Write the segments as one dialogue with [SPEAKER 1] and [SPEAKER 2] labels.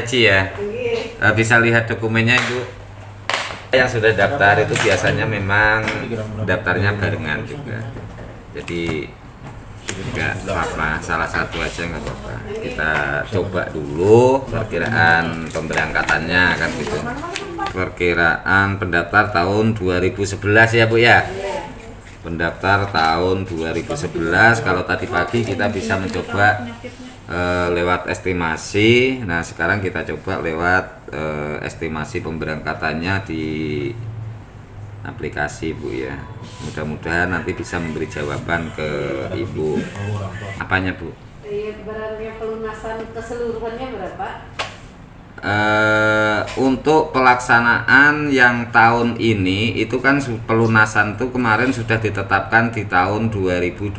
[SPEAKER 1] haji ya. Bisa lihat dokumennya Ibu. Yang sudah daftar itu biasanya memang daftarnya barengan juga. Jadi enggak apa-apa, salah satu aja nggak apa-apa. Kita coba dulu perkiraan pemberangkatannya kan gitu. Perkiraan pendaftar tahun 2011 ya Bu ya. Pendaftar tahun 2011. Kalau tadi pagi kita bisa mencoba lewat estimasi. Nah sekarang kita coba lewat estimasi pemberangkatannya di aplikasi Bu ya. Mudah-mudahan nanti bisa memberi jawaban ke Ibu. Apanya Bu?
[SPEAKER 2] Barangnya pelunasan keseluruhannya berapa?
[SPEAKER 1] Untuk pelaksanaan yang tahun ini itu kan pelunasan tuh kemarin sudah ditetapkan di tahun 2020.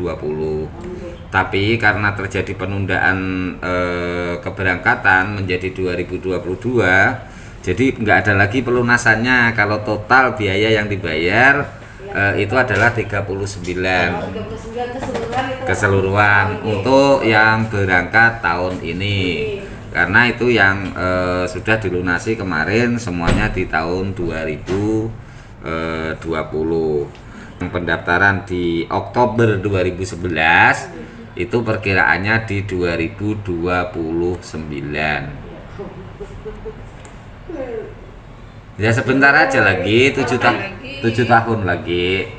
[SPEAKER 1] Tapi karena terjadi penundaan keberangkatan menjadi 2022, jadi nggak ada lagi pelunasannya. Kalau total biaya yang dibayar itu adalah 39 keseluruhan untuk yang berangkat tahun ini. Karena itu yang sudah dilunasi kemarin semuanya di tahun 2020. Yang pendaftaran di Oktober 2011 itu perkiraannya di 2029. Ya sebentar aja lagi, 7 tahun lagi.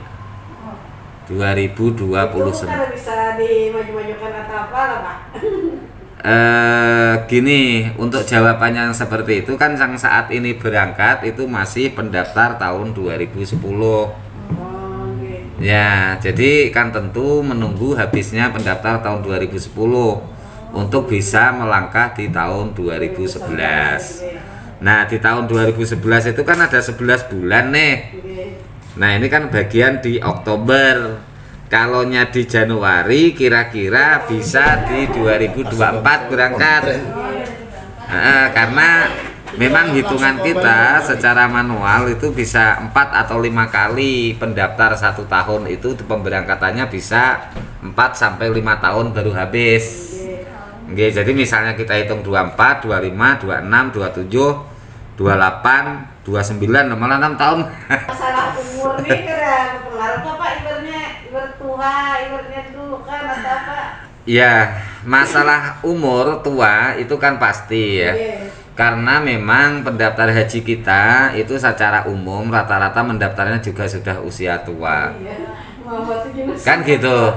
[SPEAKER 1] 2029.
[SPEAKER 2] Bisa dimaju-majukan atau apa lah Pak?
[SPEAKER 1] Gini, untuk jawabannya yang seperti itu kan yang saat ini berangkat itu masih pendaftar tahun 2010. Ya, jadi kan tentu menunggu habisnya pendaftar tahun 2010 untuk bisa melangkah di tahun 2011. Nah, di tahun 2011 itu kan ada 11 bulan nih. Nah, ini kan bagian di Oktober. Kalonya di Januari kira-kira bisa di 2024 berangkat. Karena memang hitungan kita secara manual itu bisa 4 atau 5 kali pendaftar 1 tahun itu pemberangkatannya bisa 4 sampai 5 tahun baru habis. Oke, jadi misalnya kita hitung 24, 25, 26, 27, 28, 29, malah 6 tahun.
[SPEAKER 2] Masalah umur nih kira pengaruh Pak ibaratnya tua, ibaratnya dulu kan atau apa?
[SPEAKER 1] Ya, masalah umur tua itu kan pasti ya. Karena memang pendaftar haji kita itu secara umum rata-rata mendaftarnya juga sudah usia tua. Kan gitu.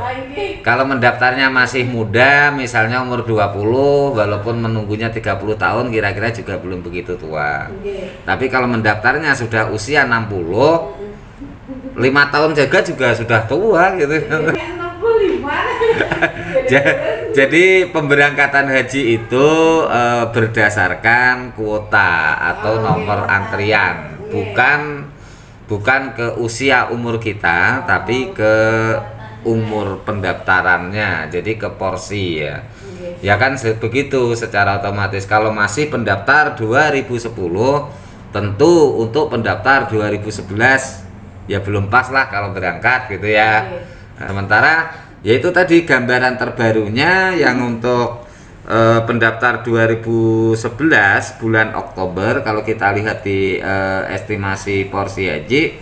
[SPEAKER 1] Kalau mendaftarnya masih muda, misalnya umur 20, walaupun menunggunya 30 tahun kira-kira juga belum begitu tua. Tapi kalau mendaftarnya sudah usia 60, 5 tahun juga sudah tua gitu. Jadi pemberangkatan haji itu berdasarkan kuota atau nomor antrian, bukan ke usia umur kita, tapi ke umur pendaftarannya, jadi ke porsi ya. Ya kan begitu secara otomatis. Kalau masih pendaftar 2010, tentu untuk pendaftar 2011 ya belum pas lah kalau berangkat gitu ya. Nah, sementara yaitu tadi gambaran terbarunya yang untuk pendaftar 2011 bulan Oktober, kalau kita lihat di estimasi porsi haji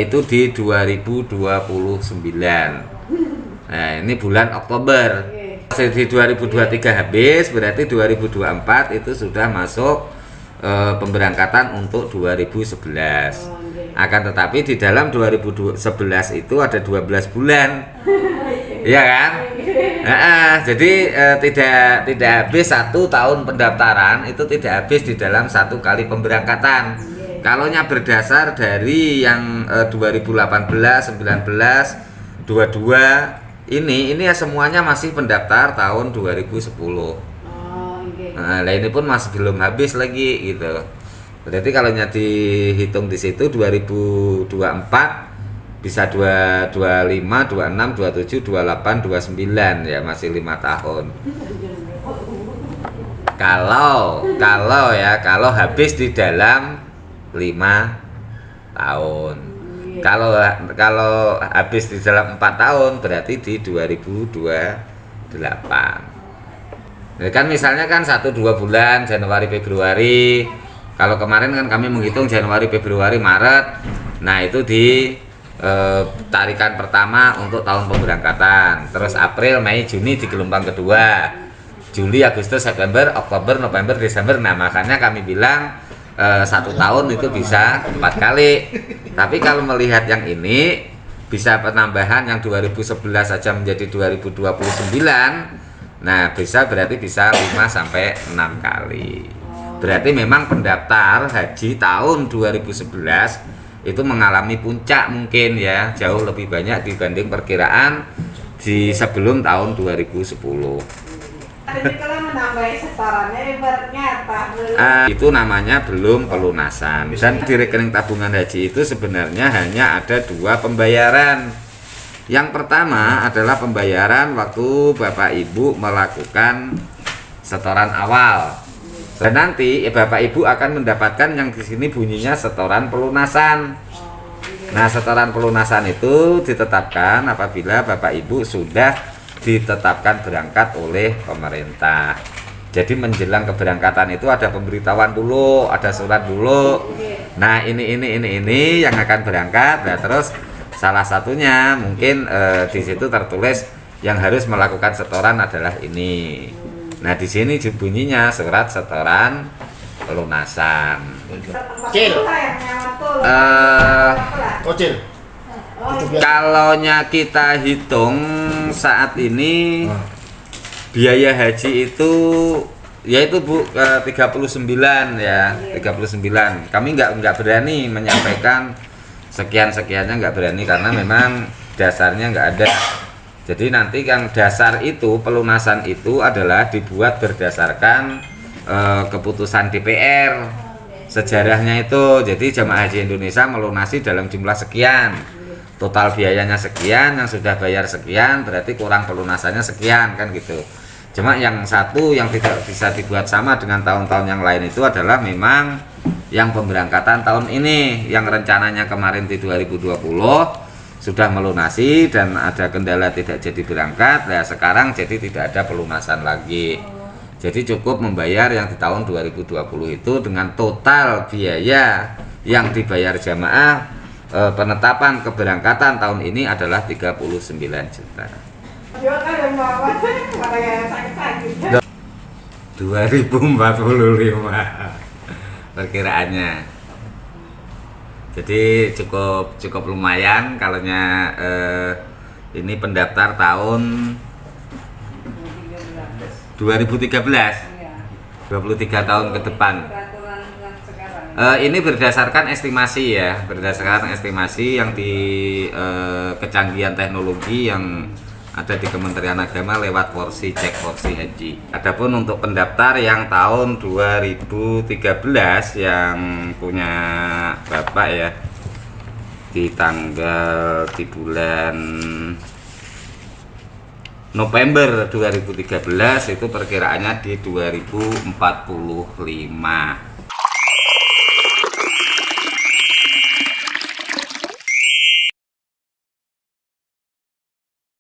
[SPEAKER 1] itu di 2029. Nah ini bulan Oktober. Di 2023 habis, berarti 2024 itu sudah masuk pemberangkatan untuk 2011. Akan tetapi di dalam 2011 itu ada 12 bulan. Iya kan? Jadi tidak habis 1 tahun pendaftaran, itu tidak habis di dalam 1 kali pemberangkatan. Kalaunya berdasar dari yang 2018, 19, 22 ini ya semuanya masih pendaftar tahun 2010. Nah, ini pun masih belum habis lagi gitu. Berarti kalau dihitung di situ 2024 bisa 25, 26, 27, 28, 29 ya masih 5 tahun. Kalau habis di dalam 5 tahun. Kalau habis di dalam 4 tahun berarti di 2028. Ya kan misalnya kan 1-2 bulan Januari Februari. Kalau kemarin kan kami menghitung Januari Februari Maret. Nah, itu di tarikan pertama untuk tahun pemberangkatan. Terus April, Mei, Juni di gelombang kedua. Juli, Agustus, September, Oktober, November, Desember. Nah, makanya kami bilang 1 tahun itu bisa 4 kali. Tapi kalau melihat yang ini bisa penambahan yang 2011 saja menjadi 2029. Nah, berarti bisa 5-6 kali. Berarti memang pendaftar haji tahun 2011 itu mengalami puncak mungkin ya, jauh lebih banyak dibanding perkiraan di sebelum tahun 2010.
[SPEAKER 2] Jadi kalau menambahi setorannya ibaratnya apa?
[SPEAKER 1] Itu namanya belum pelunasan. Dan di rekening tabungan haji itu sebenarnya hanya ada 2 pembayaran. Yang pertama adalah pembayaran waktu Bapak Ibu melakukan setoran awal. Dan nanti Bapak Ibu akan mendapatkan yang di sini bunyinya setoran pelunasan. Nah, setoran pelunasan itu ditetapkan apabila Bapak Ibu sudah ditetapkan berangkat oleh pemerintah. Jadi menjelang keberangkatan itu ada pemberitahuan dulu, ada surat dulu. Nah, ini yang akan berangkat. Nah, terus salah satunya mungkin di situ tertulis yang harus melakukan setoran adalah ini. Nah, di sini bunyinya surat setoran pelunasan.
[SPEAKER 3] Cil. Kocil.
[SPEAKER 1] Kalaunya kita hitung saat ini biaya haji itu yaitu Bu 39 ya, 39. Kami nggak berani menyampaikan sekian-sekiannya, nggak berani karena memang dasarnya nggak ada. Jadi nanti yang dasar itu pelunasan itu adalah dibuat berdasarkan keputusan DPR sejarahnya itu. Jadi jamaah haji Indonesia melunasi dalam jumlah sekian, total biayanya sekian, yang sudah bayar sekian, berarti kurang pelunasannya sekian kan gitu. Cuma yang satu yang tidak bisa dibuat sama dengan tahun-tahun yang lain itu adalah memang yang pemberangkatan tahun ini yang rencananya kemarin di 2020 sudah melunasi dan ada kendala tidak jadi berangkat. Nah, sekarang jadi tidak ada pelunasan lagi. Jadi cukup membayar yang di tahun 2020 itu dengan total biaya yang dibayar jamaah penetapan keberangkatan tahun ini adalah 39 juta. 2045 perkiraannya. Jadi cukup lumayan kalaunya ini pendaftar tahun 2013, 23 tahun ke depan. Ini berdasarkan estimasi ya, berdasarkan estimasi yang di kecanggihan teknologi yang ada di Kementerian Agama lewat cek porsi haji. Adapun untuk pendaftar yang tahun 2013 yang punya Bapak ya, di bulan November 2013 itu perkiraannya di 2045.